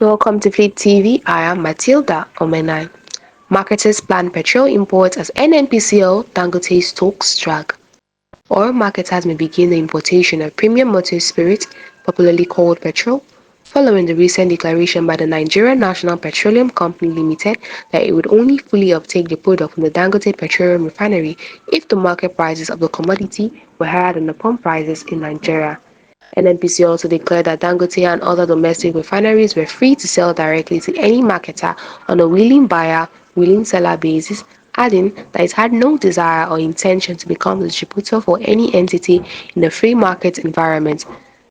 Welcome to Fleet TV. I am Matilda Omenai. Marketers plan petrol imports as Nnpcl Dangote'S talks drag. Oil marketers may begin the importation of premium motor spirit, popularly called petrol, following the recent declaration by the Nigerian National Petroleum Company Limited that it would only fully uptake the product from the Dangote Petroleum Refinery if the market prices of the commodity were higher than the pump prices in Nigeria. Nnpcl also declared that Dangote and other domestic refineries were free to sell directly to any marketer on a willing buyer, willing seller basis, adding that it had no desire or intention to become the distributor for any entity in a free market environment.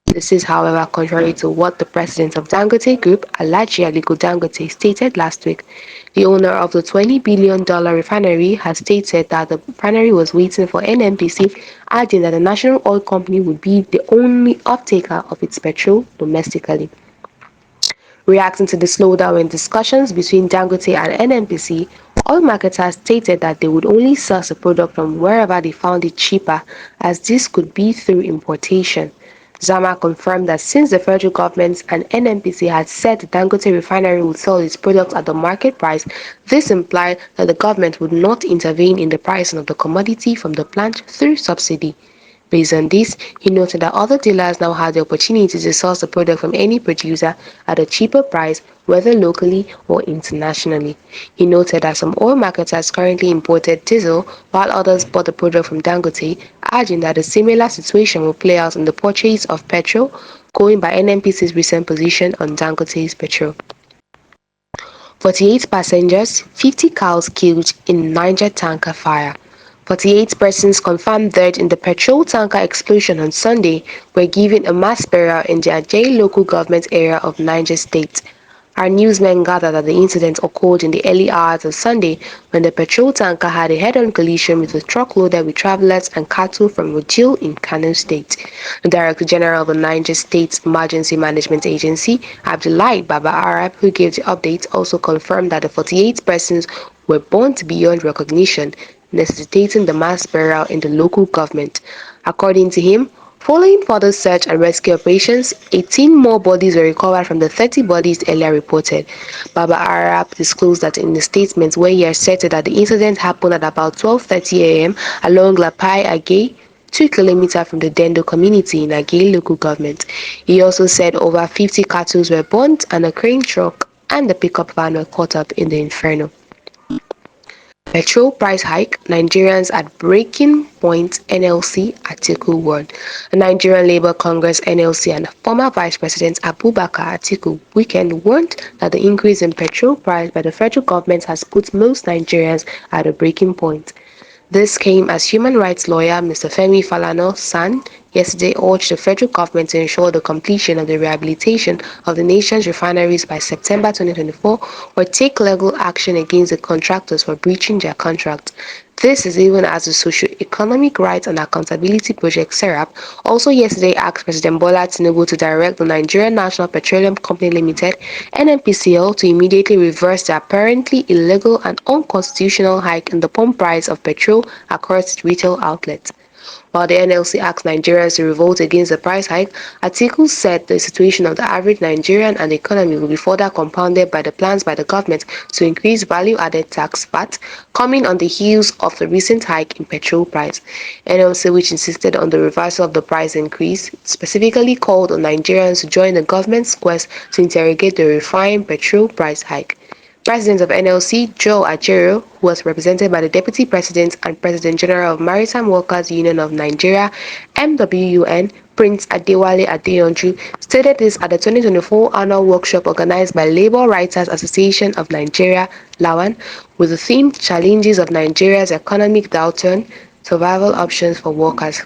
This is, however, contrary to what the president of Dangote Group, Alhaji Aliko Dangote, stated last week. The owner of the $20 billion refinery has stated that the refinery was waiting for NNPC, adding that the national oil company would be the only off-taker of its petrol domestically. Reacting to the slowdown in discussions between Dangote and NNPC, oil marketers stated that they would only source the product from wherever they found it cheaper, as this could be through importation. Zama confirmed that since the federal government and NNPC had said the Dangote refinery would sell its products at the market price, this implied that the government would not intervene in the pricing of the commodity from the plant through subsidy. Based on this, he noted that other dealers now had the opportunity to source the product from any producer at a cheaper price, whether locally or internationally. He noted that some oil marketers currently imported diesel, while others bought the product from Dangote, adding that a similar situation will play out in the purchase of petrol, going by NNPC's recent position on Dangote's petrol. 48 passengers, 50 cows killed in Niger tanker fire. 48 persons confirmed dead in the petrol tanker explosion on Sunday were given a mass burial in the Ajay local government area of Niger State. Our newsmen gathered that the incident occurred in the early hours of Sunday when the petrol tanker had a head-on collision with a truck loaded with travelers and cattle from Wudil in Kano State. The Director General of the Niger State Emergency Management Agency, Abdullahi Baba Arab, who gave the update, also confirmed that the 48 persons were burnt beyond recognition, necessitating the mass burial in the local government. According to him, following further search and rescue operations, 18 more bodies were recovered from the 30 bodies earlier reported. Baba Arab disclosed that in a statement where he asserted that the incident happened at about 12:30 a.m. along Lapai Agay, 2 kilometers from the Dendo community in Agay local government. He also said over 50 cattle were burnt and a crane truck and the pickup van were caught up in the inferno. Petrol price hike, Nigerians at breaking point, NLC Atiku warned. The Nigerian Labour Congress NLC and former Vice President Abubakar Atiku weekend warned that the increase in petrol price by the federal government has put most Nigerians at a breaking point. This came as human rights lawyer Mr. Femi Falana-San yesterday urged the federal government to ensure the completion of the rehabilitation of the nation's refineries by September 2024 or take legal action against the contractors for breaching their contract. This is even as the Socio-Economic Rights and Accountability Project (SERAP) also yesterday asked President Bola Tinubu to direct the Nigerian National Petroleum Company Limited (NNPCL) to immediately reverse the apparently illegal and unconstitutional hike in the pump price of petrol across its retail outlets. While the NLC asked Nigerians to revolt against the price hike, Atiku said the situation of the average Nigerian and the economy will be further compounded by the plans by the government to increase value-added tax (VAT), coming on the heels of the recent hike in petrol price. NLC, which insisted on the reversal of the price increase, specifically called on Nigerians to join the government's quest to interrogate the refined petrol price hike. President of NLC, Joe Ajaero, who was represented by the Deputy President and President General of Maritime Workers Union of Nigeria (MWUN), Prince Adewale Adeyanju, stated this at the 2024 annual workshop organized by Labour Writers Association of Nigeria (LAWAN) with the theme Challenges of Nigeria's Economic Downturn, Survival Options for Workers.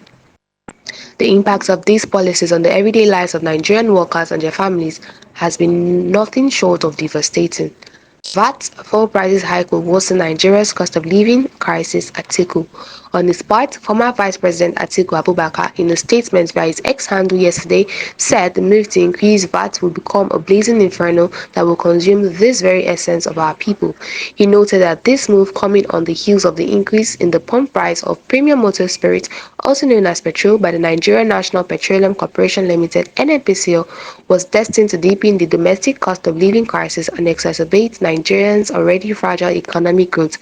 The impacts of these policies on the everyday lives of Nigerian workers and their families has been nothing short of devastating. VAT fuel prices hike will worsen Nigeria's cost of living crisis, Atiku. On his part, former Vice President Atiku Abubakar, in a statement via his X handle yesterday, said the move to increase VAT will become a blazing inferno that will consume this very essence of our people. He noted that this move, coming on the heels of the increase in the pump price of premium motor spirit, also known as petrol, by the Nigerian National Petroleum Corporation Limited (Nnpcl), was destined to deepen the domestic cost of living crisis and exacerbate Nigerians' already fragile economic growth.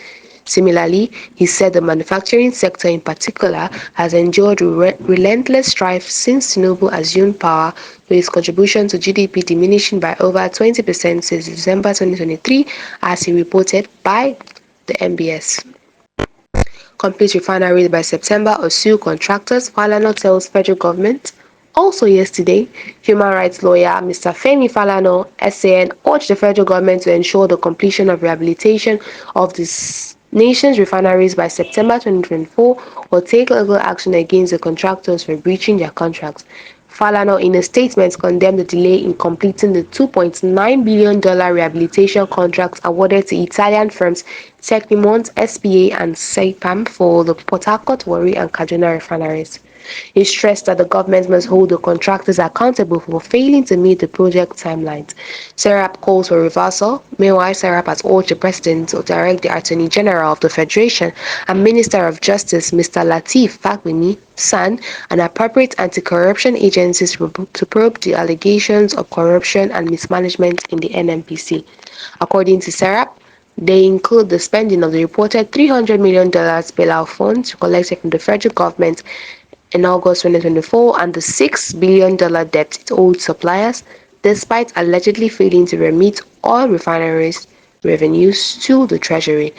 Similarly, he said the manufacturing sector in particular has endured relentless strife since Tinubu assumed power, with its contribution to GDP diminishing by over 20% since December 2023, as he reported by the MBS. Complete refineries by September or sue contractors, Falana tells federal government. Also yesterday, human rights lawyer Mr. Femi Falana, SAN, urged the federal government to ensure the completion of rehabilitation of the nation's refineries by September 2024 or take legal action against the contractors for breaching their contracts. Falana, in a statement, condemned the delay in completing the $2.9 billion rehabilitation contracts awarded to Italian firms Tecnimont SPA and Saipem for the Port Harcourt, Warri and Kaduna refineries. He stressed that the government must hold the contractors accountable for failing to meet the project timelines. Serap calls for reversal. Meanwhile, Serap has urged the president to direct the Attorney General of the Federation and Minister of Justice, Mr. Lateef Fagbemi San, and appropriate anti-corruption agencies to probe the allegations of corruption and mismanagement in the NNPC. According to Serap, they include the spending of the reported $300 million bailout funds collected from the federal government in August 2024 and the $6 billion debt it owed suppliers, despite allegedly failing to remit all refineries revenues to the treasury.